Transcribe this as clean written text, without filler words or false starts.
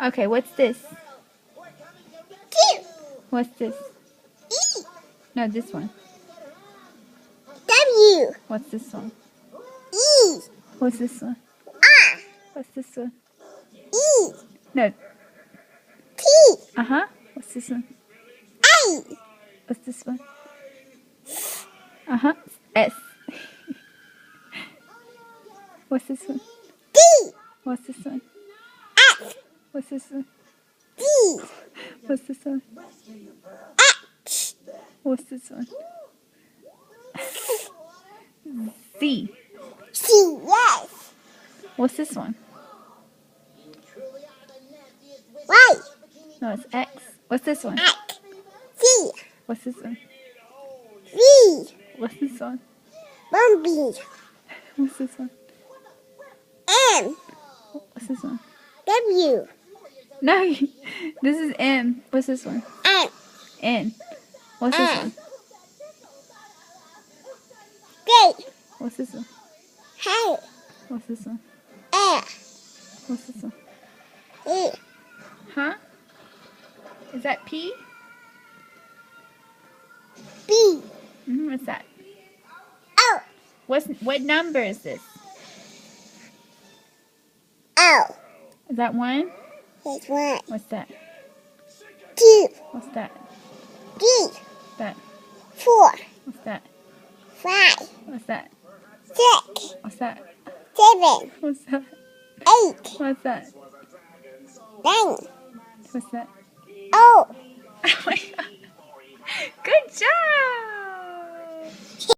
Okay, what's this? Q. What's this? E. No, this one. W. What's this one? E. What's this one? R. What's this one? E. No. T. Uh-huh. What's this one? A. What's this one? Uh-huh. S. What's this one? D. What's this one? F. What's this one? D. What's this one? X. What's this one? Z. C. Yes. What's this one? Y. No, it's X. What's this one? X. C. What's this one? V. What's this one? Bumblebee. What's this one? M. What's this one? W. No, this is M. What's this one? M. N. What's this one? G. What's this one? H. What's this one? A. What's this one? E. Huh? Is that P? B. What's that? O. What number is this? O. Is that 1? That's 1. What's that? 2. What's that? 3. What's that? 4. What's that? 5. What's that? 6. What's that? 7. What's that? 8. What's that? 9. What's that? O. Oh my god. Good job!